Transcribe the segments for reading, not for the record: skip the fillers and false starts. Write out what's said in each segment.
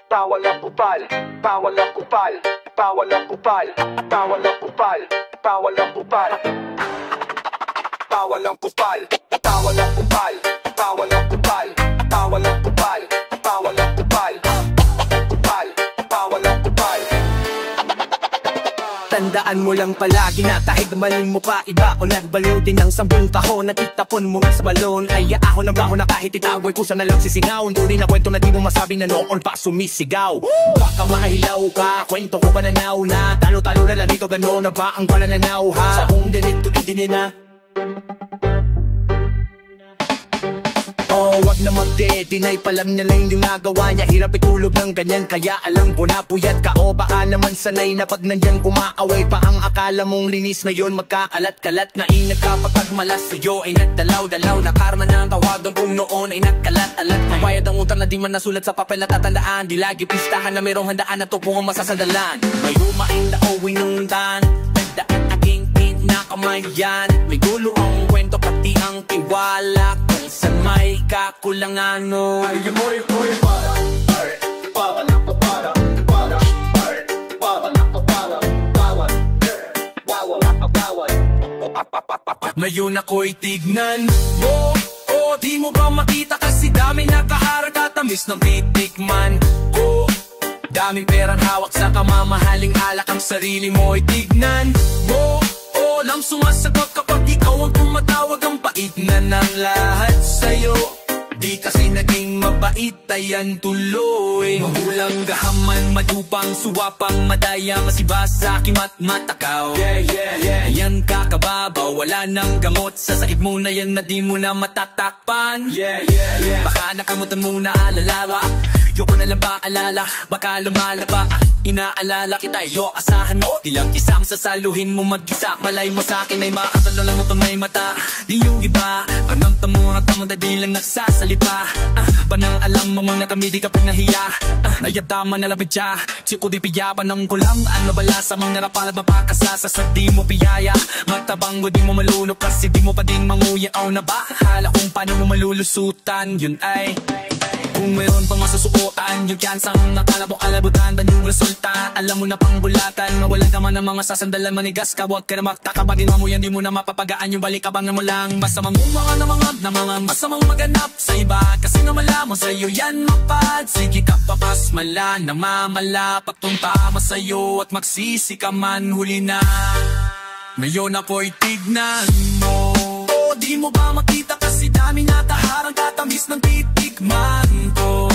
bawal ang kupal, bawal ang kupal, bawal ang kupal, bawal ang kupal, bawal ang kupal, bawal ang kupal, bawal ang kupal, bawal ang kupal, bawal ang kupal, bawal ang kupal, kupal, bawal ang kupal. Tandaan mo lang palagi na kahit malin mo pa iba o nagbaliw din ang 10 taon. Nagtitapon mo sa balon ay ahon ng baho na kahit itagoy kusa na lang sisingaw. Hindi na kwento na di mo masabing na noon pa sumisigaw. Baka mahilaw ka, kwento ko pananaw na talo-talo na lang dito, gano'n na ba ang panananaw ha? Sa kung dinito din na oh, wag na magde-deny pa lang nila yung ginagawa niya. Hirap itulog ng ganyan kaya alam ko na puyat ka. O baka naman sanay na pag nandyan kumaaway pa ang akala mong linis na yun. Magkakalat-kalat na inag ka pag malas sa'yo ay nagdalaw-dalaw na karma na ang tawagan kung noon ay nagkalat-alat. Mayad ang utang na di man nasulat sa papel at tatandaan. Di lagi pistahan na mayroong handaan na tupong ang masasandalan. May umain na uwi ng dan, nagdaan aking pinakamayan. May gulo ang kwento pati ang tiwala kung saan may kakulangan no. Ay amoy para bawal na para bawal ngayon ako'y tignan mo. Oh, di mo ba makita kasi dami nakaharap katamis ng titikman ko. Daming perang hawak sa kamamahaling alak, ang sarili mo'y tignan mo. Oh, lang sumasagot kapag ikaw ang tumatawag, ang pait na ng lahat sa'yo. Di kasi naging mabait, ayan tuloy. Mahulang gahaman, madupang, suwapang, madaya, masibasa, kimat, matakaw. Ayan kakababaw, wala nang gamot. Sa saib mo na yan na di mo na matatakpan. Baka nakamutan mo na alala. Yoko na lang ba alala, baka lumalaba. Inaalala kita, yo asahan mo. Di lang isang sasaluhin mo mag-isa. Malay mo sa'kin ay makakatalo lang ito may mata. Di yung iba, panamta mo at ang di lang nagsasalita. Banang alam mo mga kami di ka pinahiya. Nayatama na labid siya, chiko di piyapan ng kulang. Ano bala sa mga narapalat mapakasasa sa di mo piyaya. Magtabang mo di mo malunok kasi di mo pa din manguyaw na bahala kung paano mo malulusutan. Yun ay kung mayroon pang masusuotan, yung kyansang nakalabok-alabutan, dan yung resulta alam mo na pang bulatan. Mawalan ka man ng mga sasandalan, manigas ka, huwag ka na magtakabagin mo yan, di mo na mapapagaan yung balikabang na mo lang. Masamang mga na mga masamang maganap sa iba, kasi na malamang sa'yo yan mapad. Sige ka papas mala, namamala, pagtunta mo sa'yo at magsisi ka man, huli na. Ngayon ako'y tignan mo. O di mo ba makita kasi dami nataharang katamis ng titikman ko.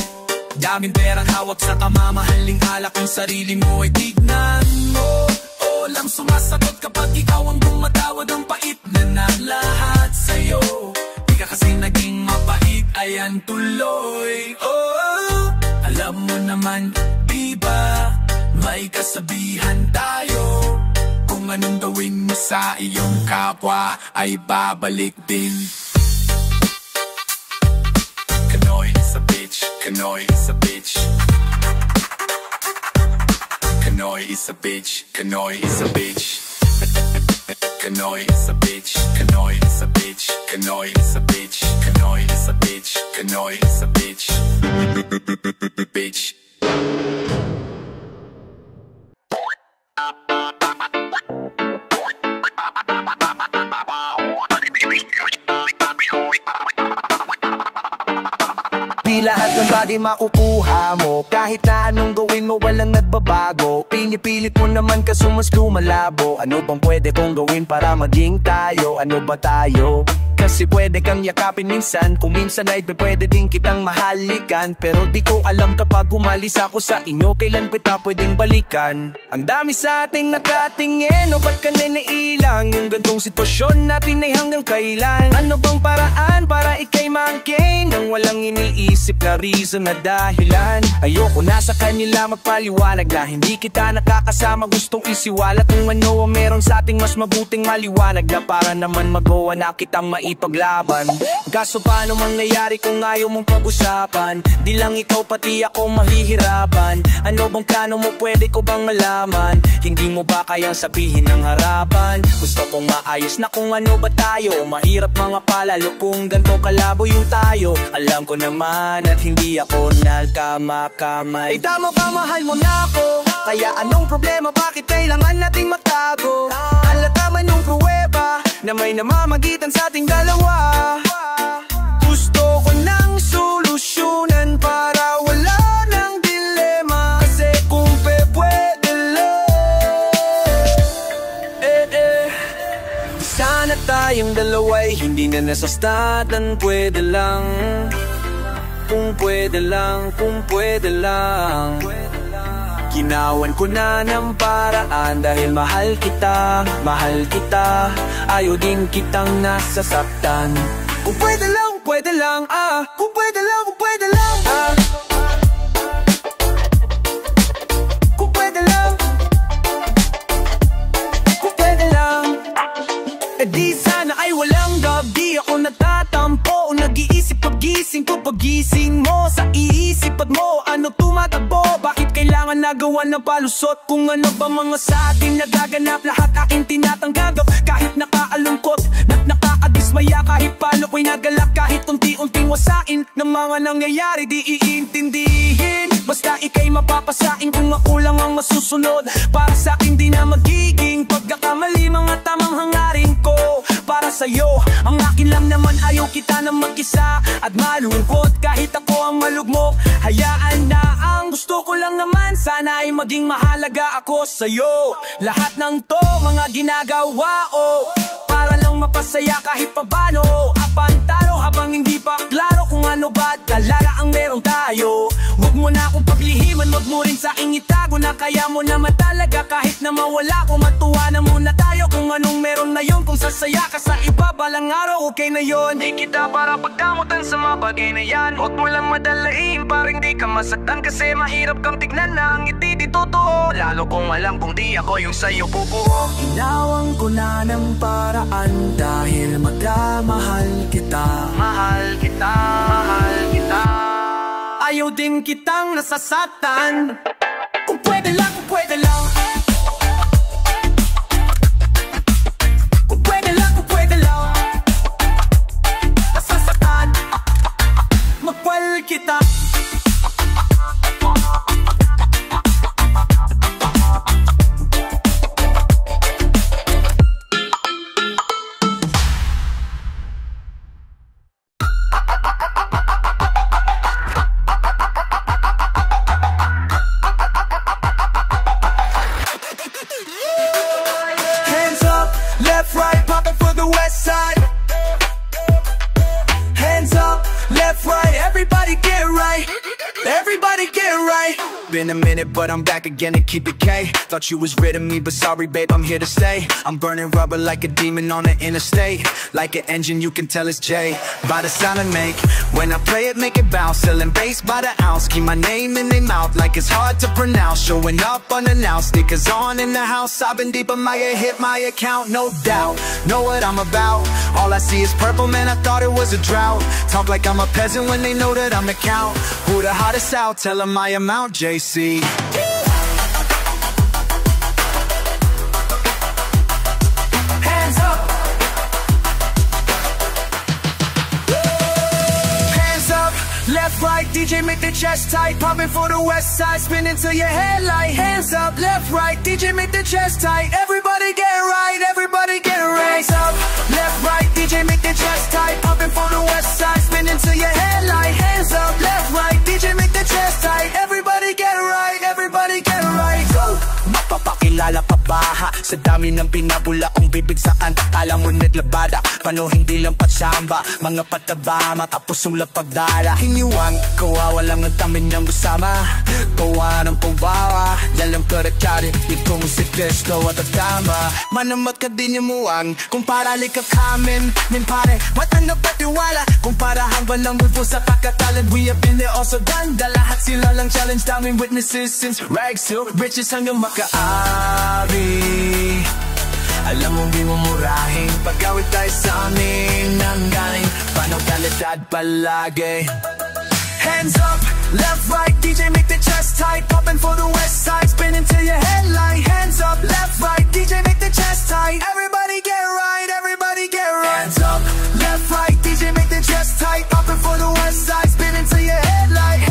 Daming perang hawak sa kamamahaling alak, ang sarili mo ay tignan mo. O lang sumasagot kapag ikaw ang bumatawad, ang pait na ng lahat sa'yo. Di ka kasi naging mapait, ayan tuloy. Oh, alam mo naman, diba, may kasabihan tayo. Kung anong gawin mo sa iyong kapwa ay babalik din. Kanoy is a bitch, Kanoy is a bitch. Kanoy is a bitch, Kanoy is a bitch. Kanoy is a bitch, Kanoy is a bitch. Kanoy is a bitch, Kanoy is a bitch. Kanoy is a bitch, bitch. Di lahat ng bagay makukuha mo, kahit na anong gawin mo walang nagbabago. Pinipilit mo naman kaso mas lumalabo. Ano bang pwede kong gawin para maging tayo? Ano ba tayo? Kasi pwede kang yakapin minsan, kung minsan ay pwede din kitang mahalikan. Pero di ko alam kapag umalis ako sa inyo, kailan kita pwedeng balikan. Ang dami sa ating nakatingin, o ba't ka naiilang? Yung gantong sitwasyon natin ay hanggang kailan? Ano bang paraan para ikay maangkin nang walang iniisip na reason na dahilan? Ayoko na sa kanila magpaliwanag na hindi kita nakakasama. Gustong isiwalat kung ano ang meron sa ating mas mabuting maliwanag na para naman magawa na kitang maipaglaban. Kaso paano mangyayari kung ayaw mong pag-usapan? Di lang ikaw pati ako mahihirapan. Ano bang plano mo, pwede ko bang malaman? Hindi mo ba kayang sabihin ng harapan? Gusto kong maayos na kung ano ba tayo. Mahirap mga palalo kung ganito kalabo yung tayo. Alam ko naman at hindi di ako nagkamakamay. Tama ka, mahal mo na ako, kaya anong problema, bakit kailangan nating magtago? Halata man yung pruweba na may namamagitan sa ating dalawa. Gusto ko ng solusyonan para wala ng dilema, kasi kung pwede lang, sana tayong dalawa'y hindi na nasastan. Pwede lang, kung pwede lang, kung pwede lang. Ginawan ko na ng paraan dahil mahal kita, mahal kita. Ayaw din kitang nasasaktan. Kung pwede lang, pwede lang, kung pwede lang, kung pwede lang, kung pwede lang, kung pwede lang. Di sana ay walang gab, di ako natatampo. Nag-iisip pagising ko, pagising mo sa iisipan mo. Ano tumatakbo, bakit kailangan nagawa ng palusot? Kung ano ba mga sa atin nagaganap, lahat aking tinatanggap. Kahit nakaalungkot, nakakadismaya, kahit paano ko'y nagalak, kahit unti-unting wasain ng mga nangyayari, di iintindihin. Basta ika'y mapapasain kung ako lang ang masusunod. Para sa akin di na magiging pagkakamali, mga tamang hangarin ko para sa'yo. Ang akin lang naman, ayaw kita na mag-isa at malungkot kahit ako ang malugmok. Hayaan na, ang gusto ko lang naman, sana ay maging mahalaga ako sa'yo. Lahat ng to, mga ginagawa, para lang mapasaya kahit pabano. Apantalo habang hindi pa klaro kung ano ba talaga ang meron tayo. Huwag mo na akong paglihiman, huwag mo rin sa'king itago na kaya mo naman talaga. Kahit na mawala ko, matuwa na muna tayo kung anong meron na yun. Kung sasaya ka sa iba, balang araw okay na yun. Di kita para pagdamutan sa mga bagay na yan. Huwag mo lang madalain para hindi ka masaktan, kasi mahirap kang tignan na ang ngiti di totoo. Lalo kung alam kung di ako yung sa'yo pupuo. Inawang ko na ng paraan dahil magmahal kita, mahal kita, mahal kita. Ayaw din kitang nasasaktan. Kung pwede lang, kung pwede lang, kung pwede lang, kung pwede lang, nasasaktan, magpal kita. Left, right, popping for the west side. Hands up, left, right, everybody get right. Everybody get right. Been a minute but I'm back again to keep it K. Thought you was rid of me but sorry babe, I'm here to stay. I'm burning rubber like a demon on the interstate. Like an engine you can tell it's J by the sound I make. When I play it make it bounce, selling bass by the ounce. Keep my name in their mouth like it's hard to pronounce. Showing up unannounced, sneakers on in the house. I've been deep, I might hit my account, no doubt. Know what I'm about, all I see is purple, man I thought it was a drought. Talk like I'm a peasant when they know that I'm the count. Who the hottest out, tell them I am out, JC. Hands up. Hands up, left, right, DJ make the chest tight. Popping for the west side, spinning till your head light. Hands up, left, right, DJ make the chest tight. Everybody get right, everybody get right. Hands up, left, right, DJ make the chest tight. Popping for the west side, spinning till your head light. Hands up, left, right, DJ make the chest tight. Everybody get right, everybody get right. Go! Mapapakilala pa ba sa dami ng pinabula kong bibig saan? Alam mo naglabada, paano hindi lang patsamba? Mga pataba, matapos yung lapagdala. Hiniwang kawawa lang ang tamin niyang usama. Kawa ng pawawa, dalam karakari. Ito mo si Cristo at atama. Manamat ka din yung muwang, kung parali ka kamin. Min pare, mata na patiwala. Kung para hanggang lang bulpo sa kakatalan. We have been there also done. Lahat sila lang challenge, daming witnesses. Since rags to riches hanggang makaari. Alam mo di mo murahin pag-awit tayo sa amin ng galing panagkalidad palagi. Hands up, left, right, DJ make the chest tight. Popping for the west side, spinning till your head light. Hands up, left, right, DJ make the chest tight. Everybody get right, everybody get right. Hands up, left, right, DJ make the chest tight. Popping for the west side, spinning till your head light.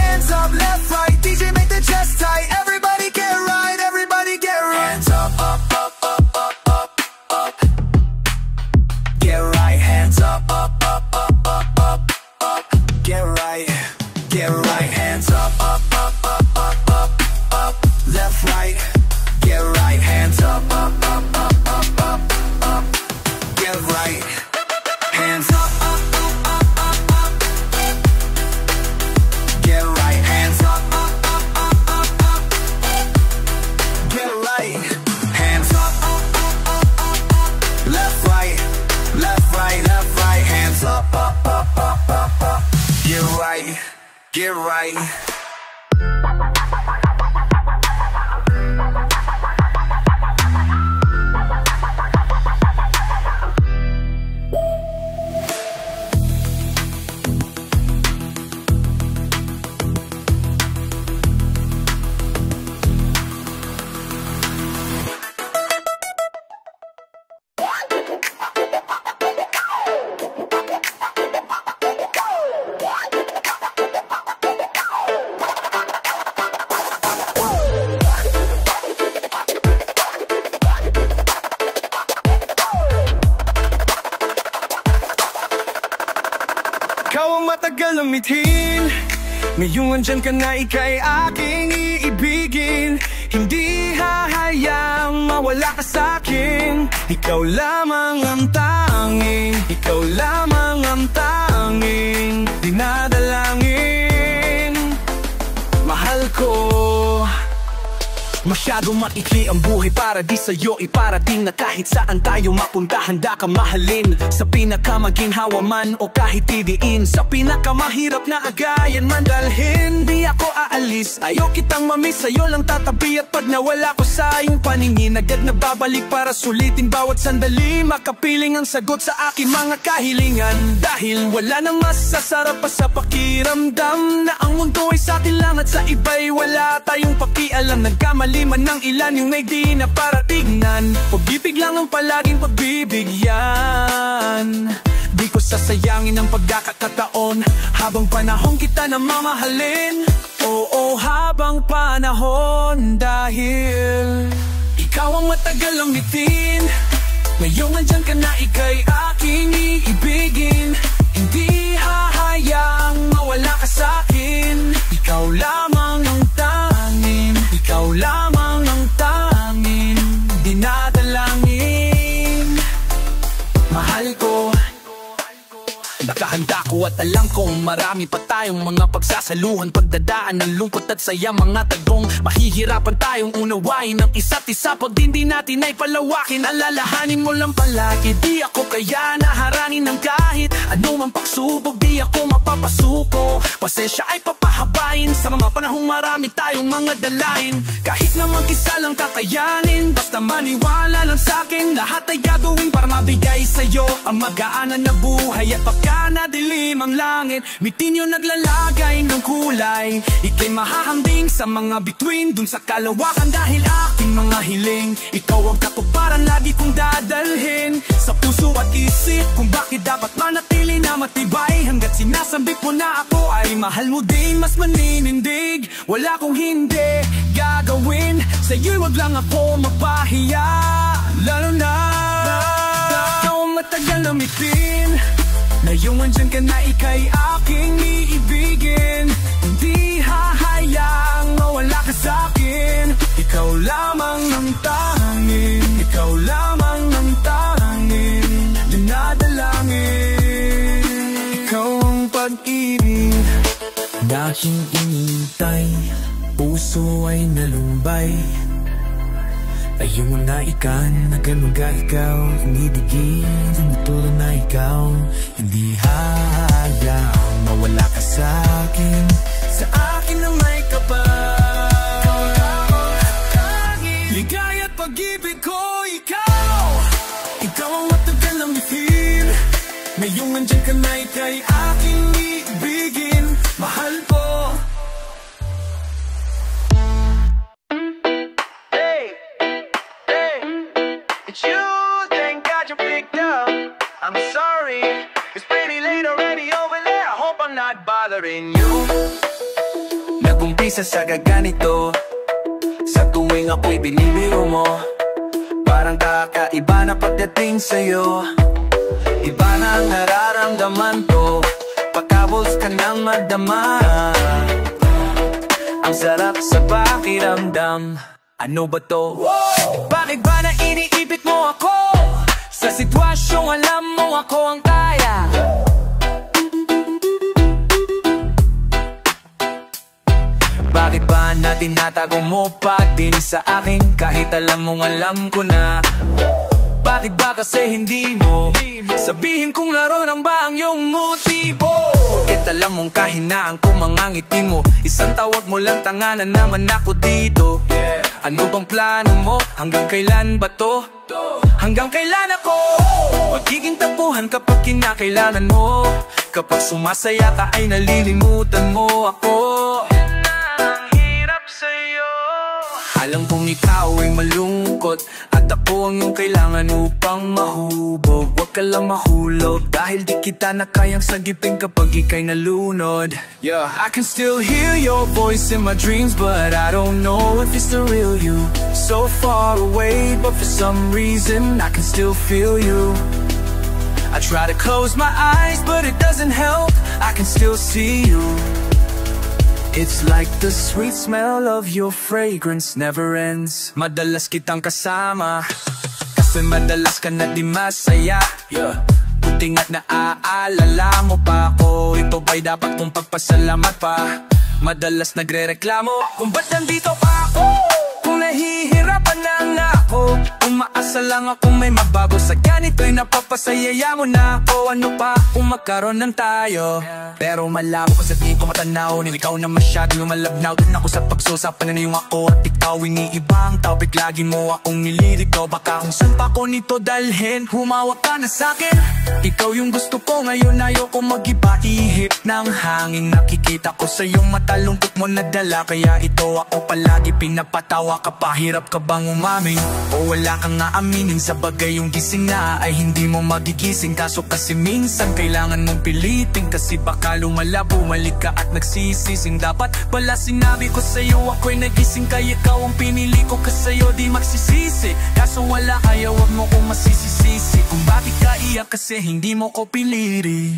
mithin. Ngayong andyan ka na, ika'y aking iibigin. Hindi hahayaang mawala ka sa'kin. Ikaw lamang ang tanging, ikaw lamang ang tanging dinadalangin. Mahal ko. Masyadong maikli ang buhay para di sa'yo iparating na kahit saan tayo mapunta handa ka mahalin. Sa pinakamaginhawa man o kahit idiin, sa pinakamahirap na agayan man dalhin. Di ako aalis, ayaw kitang mamiss, sa'yo lang tatabi. At pag nawala ko sa iyong paningin, agad na babalik para sulitin bawat sandali. Makapiling ang sagot sa aking mga kahilingan. Dahil wala nang masasarap pa sa pakiramdam na ang mundo ay sa atin lang at sa iba'y wala tayong pakialam. Nagkamali man ng ilan yung may di na para tignan. Pag-ibig lang ang palaging pagbibigyan. Di ko sasayangin ang pagkakataon habang panahon kita na mamahalin. Oo, habang panahon, dahil ikaw ang matagal ang ngitin. Ngayong andyan ka na, ika'y aking iibigin. Hindi hahayaang mawala ka sa'kin. Ikaw lamang ang tanging, ikaw lamang ang tanging dinadalangin. Mahal ko. Nakahanda ko at alam kong marami pa tayong mga pagsasaluhan, pagdadaan ng lungkot at saya, mga tagong mahihirapan tayong unawain ng isa't isa. Pag hindi natin ay palawakin, alalahanin mo lang palagi, di ako kaya naharanin ng kahit anumang pagsubok. Di ako mapapasuko, pasensya ay papahabain. Sa mga panahong marami tayong mga dalahin, kahit na mag-isa lang kakayanin. Basta maniwala lang sa'kin, lahat ay gagawin para mabigay sa'yo ang magaanan na buhay at na dilim ang langit. Mitin yung naglalagay ng kulay. Ika'y mahahambing sa mga bituin dun sa kalawakan dahil aking mga hiling. Ikaw ang katuparan lagi kong dadalhin sa puso at isip kung bakit dapat manatili na matibay. Hanggat sinasabik mo na ako ay mahal mo din, mas maninindig. Wala kong hindi gagawin sa'yo'y wag lang ako mapahiya. Lalo na ikaw ang matagal na mitin. Ngayong andyan ka na, ika'y aking iibigin. Hindi hahayaang mawala ka sa'kin. Ikaw lamang ang tanging, ikaw lamang ang tanging dinadalangin. Ikaw ang pag-ibig na aking inintay, puso ay nalumbay. Ayaw mo na ikan, na ganun ka ikaw. Hindi digit, naturo na ikaw. Hindi hahayaang mawala ka sa'kin. Sa akin na may kapal. Ligaya at pag-ibig ko, ikaw. Ikaw ang matagal ang itin. Ngayong andyan ka na, ika'y aking iibigin. Mahal ko. It's you, thank God you picked up. I'm sorry, it's pretty late already over there. I hope I'm not bothering you. Nag-umpisa sa gaganito, sa tuwing ako'y binibiro mo. Parang kakaiba na pagdating sa'yo. Iba na ang nararamdaman ko, pagkabos ka nang madama. Ang sarap sa pakiramdam. Ano ba to? Whoa! Bakit ba na iniipit mo ako? Sa sitwasyong alam mo ako ang kaya. Bakit ba natin natago mo pa din sa akin kahit alam mong alam ko na? Bakit ba kasi hindi mo sabihin kung laro lang ba ang iyong motibo? Bakit alam mong kahinaan ko mga ngiti mo? Isang tawag mo lang tanganan naman ako dito. Ano bang plano mo? Hanggang kailan ba to? Hanggang kailan ako magiging tapuhan kapag kinakailangan mo? Kapag sumasaya ka ay nalilimutan mo ako. Ang hirap sa'yo. Alam kong ikaw ay malungkot at ako ang iyong kailangan upang mahubog. Huwag ka lang mahulog dahil di kita na kayang sagipin kapag ika'y nalunod. Yeah, I can still hear your voice in my dreams, but I don't know if it's the real you. So far away, but for some reason I can still feel you. I try to close my eyes, but it doesn't help. I can still see you. It's like the sweet smell of your fragrance never ends. Madalas kitang kasama kasi madalas ka na di masaya, yeah. Buti nga't naaalala mo pa ako. Ito ba'y dapat kong pagpasalamat pa? Madalas nagre-reklamo kung ba't nandito pa ako, kung nahihirapan na nga ako. Umaasa lang ako may mabago sa ganito'y napapasayaya mo na ako. Ano pa kung magkaroon ng tayo? Pero malabo ko sa di ko matanaw, ikaw na masyadong malabnaw. Doon ako sa pagsusapan na yung ako at ikaw iniibang topic. Lagi mo akong nililito, baka kung saan pa ko nito dalhin. Humawak ka na sa'kin, ikaw yung gusto ko ngayon. Ayoko mag-iba, ihip ng hangin. Nakikita ko sa iyong mata, lungkot mo nadala. Kaya ito ako palagi pinapatawa ka pa. Hirap ka bang umamin o wala kang aaminin sa bagay yung gising na ay hindi mo magigising? Kaso kasi minsan kailangan mong pilitin, kasi baka lumala, bumalik ka at nagsisising. Dapat pala sinabi ko sa'yo ako'y nagising, kaya ikaw ang pinili ko, kasa'yo di magsisisi. Kaso wala, kaya wag mo kong masisisisi kung bakit ka iyak, kasi hindi mo ko pinili.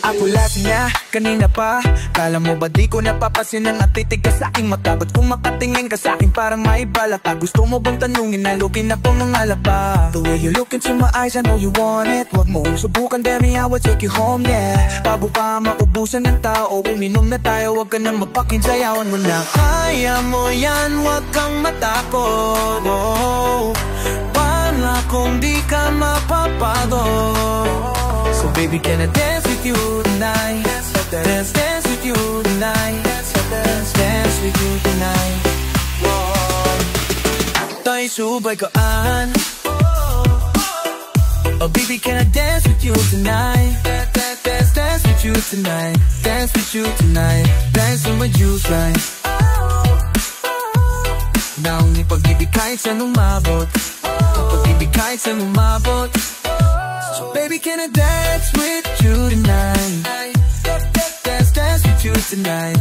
Ako lasing na kanina pa, kala mo ba di ko napapasin ang natitig ka sa aking mata? Ba't kung makatingin ka sa akin parang may balata? Gusto mo bang tanungin na lookin na pong mga lapa? The way you look into my eyes, I know you want it. Wag mo subukan, baby, I will take you home, yeah. Bago pa maubusan ng tao, uminom na tayo, wag ka na magpakinsayawan mo na. Kaya mo yan, wag kang matakot, oh. Pangakong di ka mapapagod. So baby, can I dance with you tonight? Dance, dance with you tonight. Dance, dance with you tonight. Tayo subay kaan. Oh baby, can I dance with you tonight? Dance, dance, dance with you tonight. Dance with you tonight. Dance with my juice right. Naong ni pag-ibig kahit saan umabot. Pag-ibig kahit saan umabot. So baby, can I dance with you tonight? Dance, dance with you tonight.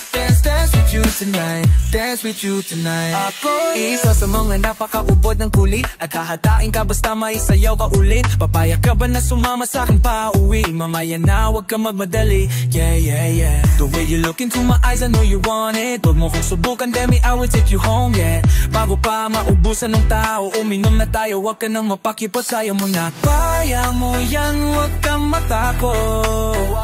Dance, dance with you tonight. Dance with you tonight. Ako isa sa mga napakaubod ng kulit, at hahatain ka basta maisayaw ka ulit. Papayag ka ba na sumama sa'kin pa uwi? Mamaya na, wag ka magmadali. Yeah, yeah, yeah. The way you look into my eyes, I know you want it. Wag mo kong subukan, demi, I will take you home, yeah. Bago pa maubusan ng tao, uminom na tayo, wag ka nang mapakipot, sayo mo na. Kaya mo yan, wag kang matakot.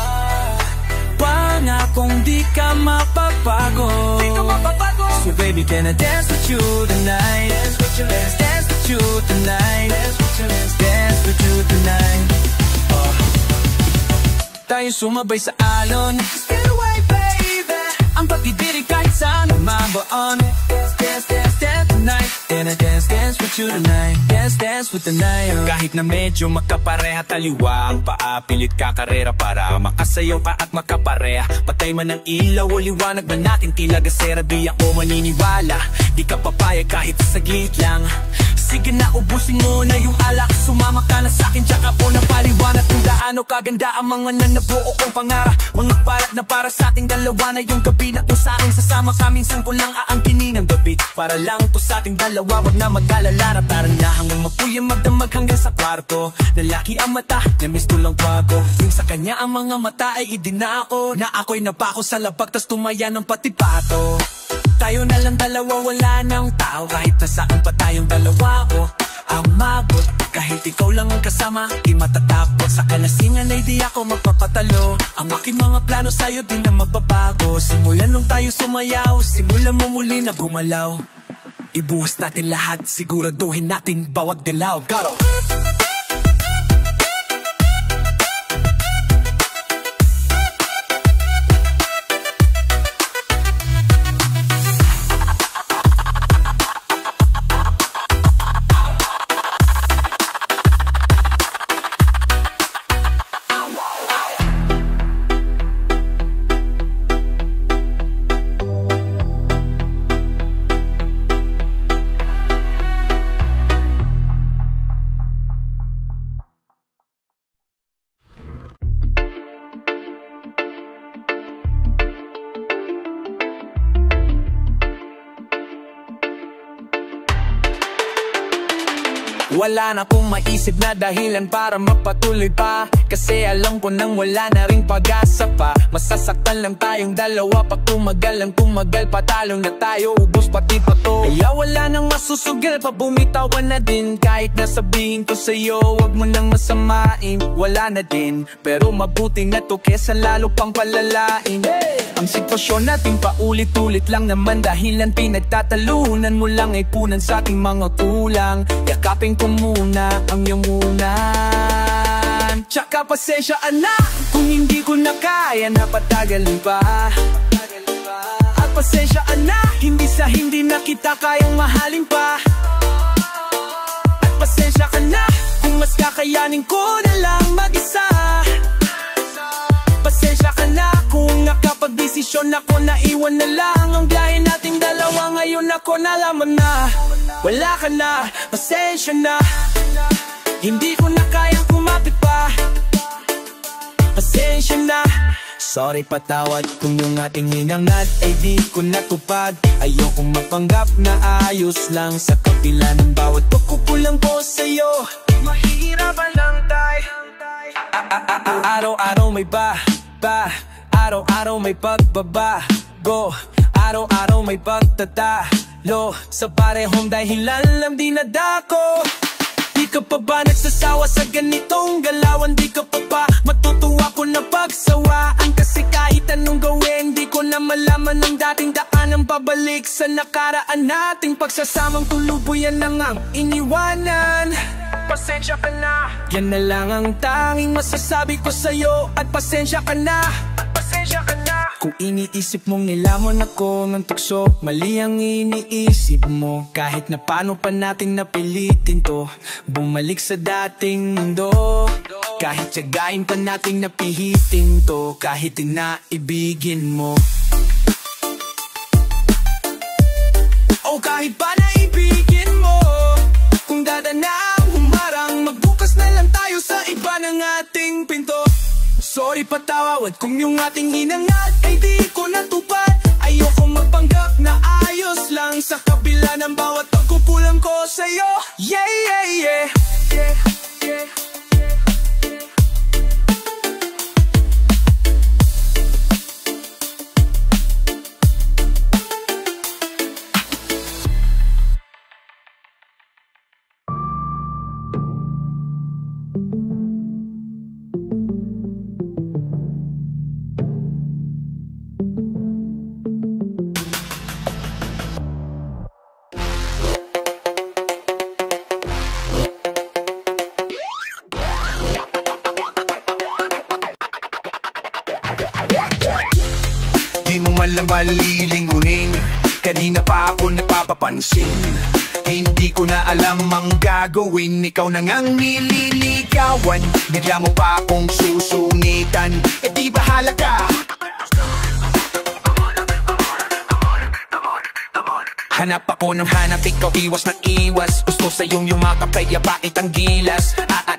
Pangakong di ka mapapagod. Di ka mapapagod. So baby, can I dance with you tonight? Dance with you, dance, dance with you tonight. Dance with you, dance, dance with you tonight. Oh. Tayo sumabay sa alon. Get away, baby. Ang pagdidirig kahit saan mabaon. Dance, dance, dance, dance tonight. Can I dance, dance with you tonight? Dance, dance with the night, oh. Kahit na medyo magkapareha taliwa ang paa, pilit kakarera para makasayaw pa at makapareha. Patay man ang ilaw o liwanag ba natin, tila gasera, di ako maniniwala. Di ka papayag kahit saglit lang. Sige na, ubusin mo na yung alak. Sumama ka na sa'kin, tsaka po na paliwanag kung gaano kaganda ang mga nanabuo kong pangarap. Mga parat na para sa'ting dalawa na yung gabi na kung sa'kin sasama ka. Minsan ko lang aangkinin ang gabi para lang to sa'ting dalawa. Wag na mag-alala, tara na hanggang mapuyang magdamag hanggang sa kwarto. Lalaki ang mata, na-miss ko lang bago. Yung sa kanya ang mga mata ay idinako, na ako'y napako sa labag tas tumaya ng patipato. Tayo na lang dalawa, wala nang tao. Kahit nasaan pa tayong dalawa, oh, ang magot. Kahit ikaw lang ang kasama, di matatapos. Sa kalasingan ay di ako magpapatalo. Ang aking mga plano sa'yo di na magbabago. Simulan nung tayo sumayaw, simulan mo muli na gumalaw. Ibuhos natin lahat, siguraduhin natin bawat dilaw. Got it! Wala na akong maisip na dahilan para mapatuloy pa, kasi alam ko nang wala na ring pag-asa pa. Masasaktan lang tayong dalawa pag tumagal ang tumagal, patalo na tayo, ubos pati pa to. Kaya wala nang masusugal pa, bumitawan na din. Kahit nasabihin ko sa'yo, wag mo nang masamain. Wala na din, pero mabuti na to kesa lalo pang palalain. Ang sitwasyon natin paulit-ulit lang naman, dahilan pinagtatalunan mo lang ay punan sa aking mga kulang. Yakapin ko muna ang iyong unan, tsaka pasensya na kung hindi ko na kaya na patagalin pa. At pasensya na hindi na kita kayang mahalin pa. At pasensya ka na kung mas kakayanin ko na lang mag-isa. Pasensya ka na kung nakapag-desisyon ako na iwan na lang ang biyahe nating dalawa. Ngayon ako nalaman na wala ka na, pasensya na, hindi ko na kayang kumapit pa. Pasensya na, sorry patawad kung yung ating hinangad ay di ko natupad. Ayokong mapanggap na ayos lang sa kapila ng bawat pagkukulang ko sa'yo. Mahihirapan lang tayo. Araw-araw may araw-araw may pagbabago, araw-araw may pagtatalo sa parehong dahilan lang dinadako. Di ka pa ba nagsasawa sa ganitong galawan? Di ka pa matutuwa ko na pagsawaan? Kasi kahit anong gawin, di ko na malaman ang dating daanan. Pabalik sa nakaraan nating pagsasamang tulubuyan na ngang iniwanan. Pasensya ka na, yan na lang ang tanging masasabi ko sa'yo. At pasensya ka na, kung iniisip mong nilamon ako ng tukso, mali ang iniisip mo. Kahit na paano pa natin napilitin to, bumalik sa dating mundo. Kahit tiyagain pa nating napihitin to, kahit inaibigin mo, o kahit pa naibigin mo, kung dadanang humarang, magbukas na lang tayo sa iba ng ating pinto. Sorry patawad kung yung ating hinangad ay di ko natupad. Ayoko magpanggap na ayos lang sa kabila ng bawat pagkukulang ko sa'yo. Yeah, yeah, yeah, yeah, yeah. Di mo man lang malilingunin, kanina pa ako napapapansin. Hindi ko na alam ang gagawin, ikaw na ngang nililigawan. Bigla mo pa akong susungitan, eh di bahala ka. Hanap ako ng hanap, ikaw iwas na iwas. Gusto sa iyong yumakap, kaya bakit ang gilas?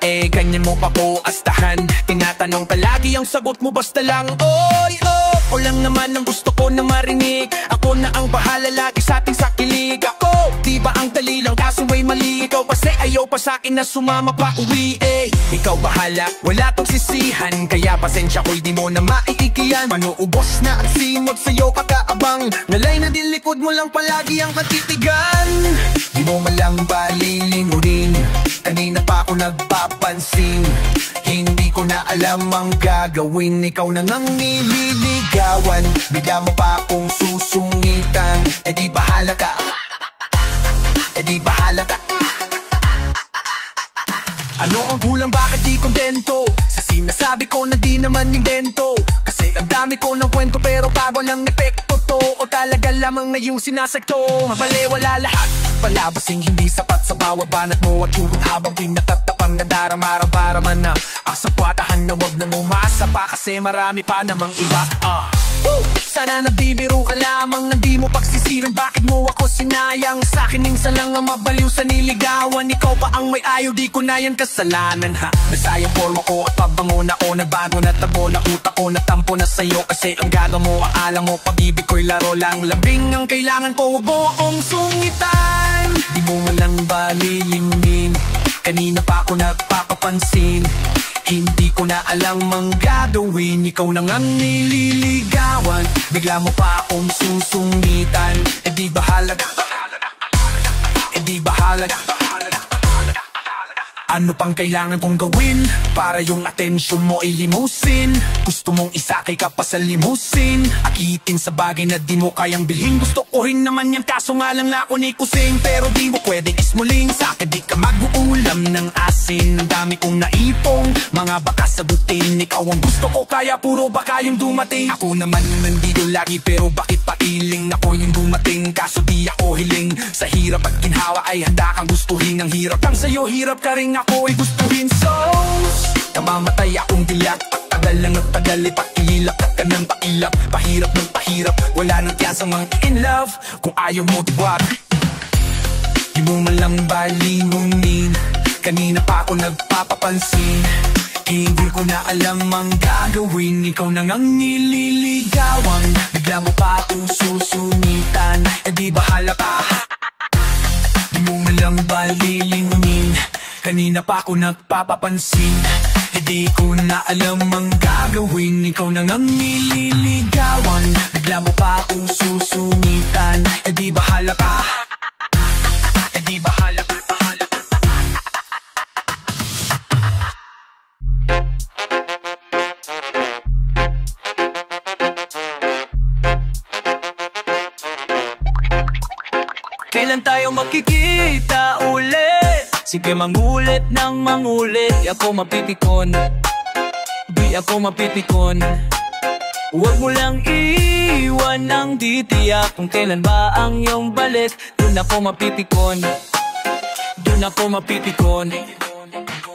Ganyan mo pa ko astahan. Tinatanong palagi, ang sagot mo basta lang oy, oh. O lang naman ang gusto ko na marinig. Ako na ang bahala lagi sa ating sakilig. Ako, di ba ang dali lang kaso may mali. Ikaw kasi ayaw pa sa akin na sumama pa uwi, eh. Ikaw bahala, wala tong sisihan. Kaya pasensya ko'y di mo na maiikiyan. Manuubos na ang simot sa'yo kakaabang. Nalay na din likod mo lang palagi ang katitigan. Di mo malang balilingunin, kanina pa ako nagpapansin. Hindi ko na alam ang gagawin, ikaw na ngang nililigawan. Bigla mo pa akong susungitan, eh di bahala ka. Eh di bahala ka. Ano ang kulang, bakit di kontento sa sinasabi ko na di naman yung dento? Kasi ang dami ko ng kwento pero bago lang epekto to. O talaga lamang na yung sinasagto, mabali wala lahat. Palabasing hindi sapat sa bawat banat mo at hugot habang pinatatapang nadarama-rama na asa kwatahan na wag nang umasa pa kasi marami pa namang iba. Sana nabibiro ka lamang, hindi mo pagsisiran. Bakit mo ako sinayang? Sa'kin minsan lang ang mabaliw sa niligawan. Ikaw pa ang may ayaw, di ko na yan kasalanan ha. Nasayang forma ko at pabango na ko. Nagbago na tabo na utak ko, natampo na sa'yo. Kasi ang gagawin mo, akala mo pag-ibig ko'y laro lang. Labing ang kailangan ko, huwag mo akong sungitan. Di mo malang balilingin, Kanina pa ako nagpapapansin, hindi ko na alam ang gagawin. Ikaw na ngang nililigawan, bigla mo pa akong susungitan. E di ba halaga? E di ba halaga? Ano pang kailangan kong gawin para yung atensyon mo ay limusin? Gusto mong isakay ka pa sa limusin, akitin sa bagay na di mo kayang bilhin. Gusto ko rin naman yan, kaso nga lang na ako ni kusing. Pero di mo pwedeng ismuling sa'kin, di ka mag-uulam ng asin. Ang dami kong naipong mga baka sagutin. Ikaw ang gusto ko, kaya puro baka yung dumating. Ako naman yung nandito lagi, pero bakit pailing? Ako yung dumating, kaso di ako hiling. Sa hirap at ginhawa ay handa kang gustuhin. Ang hirap kang sa'yo, hirap ka rin ako ay gustuhin. So, namamatay akong dilak, pagtagal lang nagtagal, ipakilap ka ng pakilap. Pahirap ng pahirap, wala nang tiyasang mga in love. Kung ayaw mo diwag, di mo malang balingunin. Kanina pa ako nagpapapansin, hindi ko na alam ang gagawin. Ikaw na ngang nililigawan, bigla mo pa akong susungitan. E di bahala ka, di mo malang balilingunin. Kanina pa ako nagpapapansin, hindi ko na alam ang gagawin. Ikaw na ngang nililigawan, bigla mo pa akong susungitan. E di bahala ka, e di bahala ka, bahala ka. Kailan tayo makikita ulit? Sige mangulit ng mangulit, di ako mapipikon, di ako mapipikon. Huwag mo lang iwan ng titiyak kung kailan ba ang iyong balik. Dun ako mapipikon, dun ako mapipikon.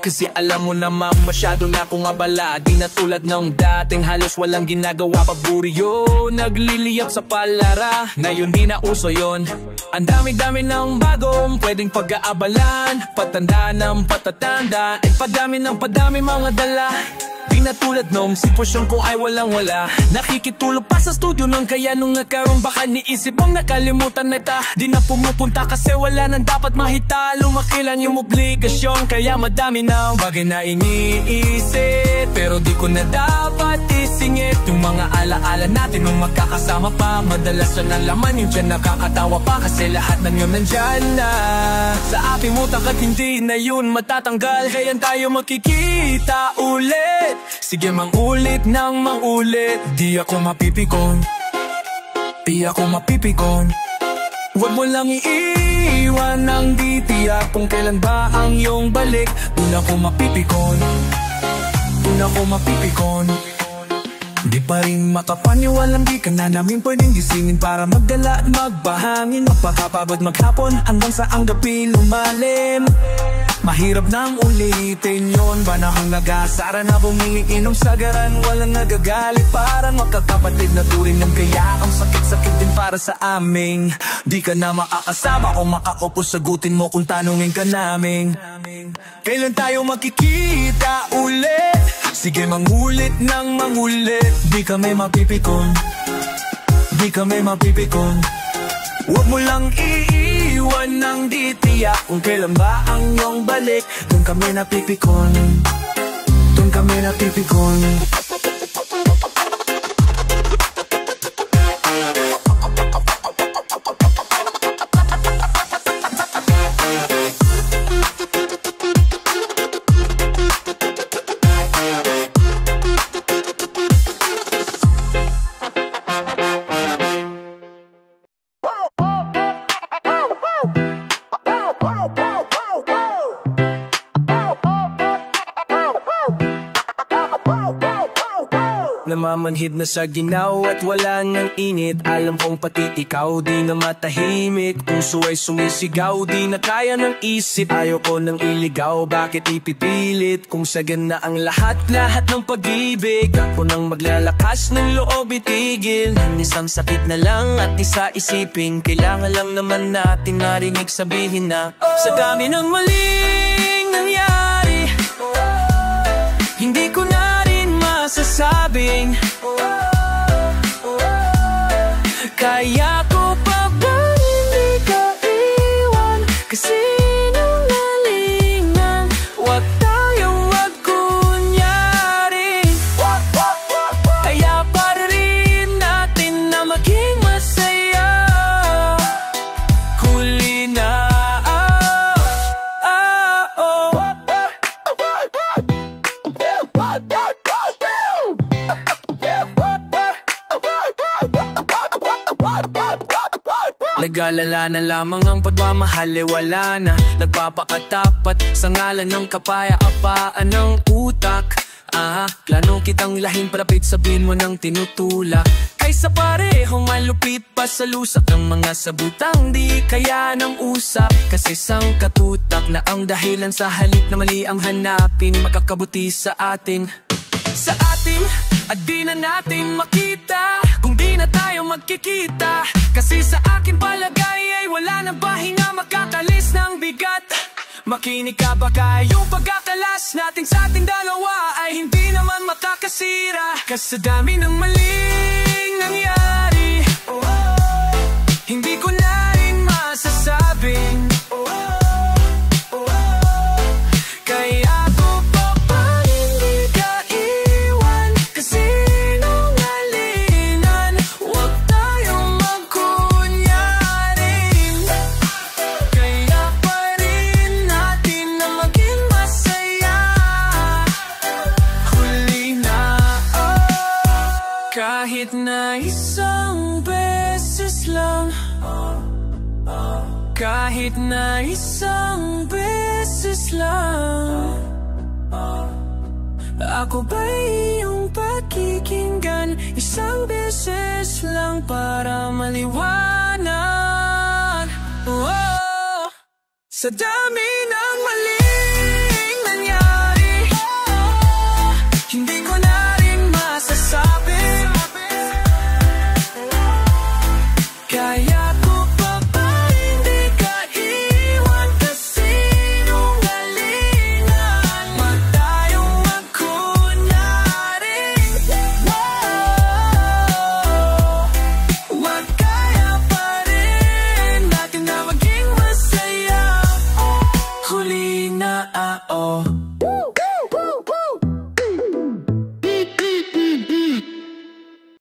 Kasi alam mo naman masyado na akong abala, di na tulad ng dating halos walang ginagawa. Paboryo, nagliliyap sa palara, ngayon di na uso yon. Ang dami-dami ng bagong pwedeng pag-aabalan, patanda ng patatanda, ay padami ng padami mga dala. Di na tulad nung sitwasyon ko ay walang-wala, nakikitulog pa sa studio nung kaya nung nagkaroon baka niisip mong nakalimutan na ta. Di na pumupunta kasi wala nang dapat mahita, lumakilan yung obligasyon. Kaya madami na bagay na iniisip, pero di ko na dapat isingit yung mga alaala natin nung magkakasama pa. Madalas na laman yung dyan nakakatawa pa, kasi lahat ng yun nandyan na sa ating mutak at hindi na yun matatanggal. Kaya tayo makikita ulit, sige mangulit ng mangulit. Di ako mapipikon, di ako mapipikon. Huwag mo lang iiwan ng titiyak kung kailan ba ang iyong balik. Dun ako mapipikon, dun ako mapipikon. Di pa rin makapaniwalang di ka na namin pwedeng gisingin para magdala at magbahangin. Magpakapabot maghapon hanggang sa ang gabi lumalim. Mahirap nang ulitin yun, panahong nag-aasara na bumiinom sagaran. Walang nagagalit, parang magkakapatid na turing ng kaya ang sakit-sakit din para sa amin. Di ka na makakasama o makaupo, sagutin mo kung tanungin ka namin. Kailan tayo makikita ulit? Sige mangulit ng mangulit. Di kami mapipikon, di kami mapipikon. Huwag mo lang iiwan ng titiyak kung kailan ba ang iyong balik. Dun kami napipikon, dun kami napipikon. Namamanhid na sa ginaw at wala nang init. Alam kong pati ikaw di na matahimik. Puso ay sumisigaw, di na kaya ng isip. Ayoko nang iligaw, bakit ipipilit? Kung sagan na ang lahat-lahat ng pag-ibig. Ako nang maglalakas ng loob itigil. Isang sakit na lang at isa isipin. Kailangan lang naman natin narinig sabihin na sa dami ng maling nangyari, hindi ko na rin masasabing kaya ko pa ba hindi ka iwan. Kasi nung nalingan nag-alala na lamang ang pagmamahal ay wala na. Nagpapakatapat sa ngalan ng kapayapaan ng utak. Plano kitang lahing palapit, sabihin mo ng tinutulak. Kaysa parehong malupit pa sa lusak ng mga sabutang di kaya ng usap. Kasi sang katutak na ang dahilan sa halip na mali ang hanapin, makakabuti sa atin. Sa atin at di na natin makita kung di na tayo magkikita. Kasi sa akin palagay ay wala na ba hinga makakalis ng bigat. Makinig ka baka yung pagkakalas natin sa ating dalawa ay hindi naman makakasira. Kasi dami ng maling nangyari, hindi ko na rin masasabing kaya ko pa hindi ka iwan. Kasi nungalingan, huwag tayong magkunyarin. Kaya pa rin natin na maging masaya. Huli na, kahit na isang beses lang, kahit na isang beses lang, ako ba'y iyong pakikinggan? Isang beses lang para maliwanag. Sa dami ng maling nangyari, hindi ko na rin masasabi. Kaya ko pa ba hindi ka iwan? Kasi nungalingan, wag tayong magkunyarin. Wag kaya pa rin natin na maging masaya. Huli na,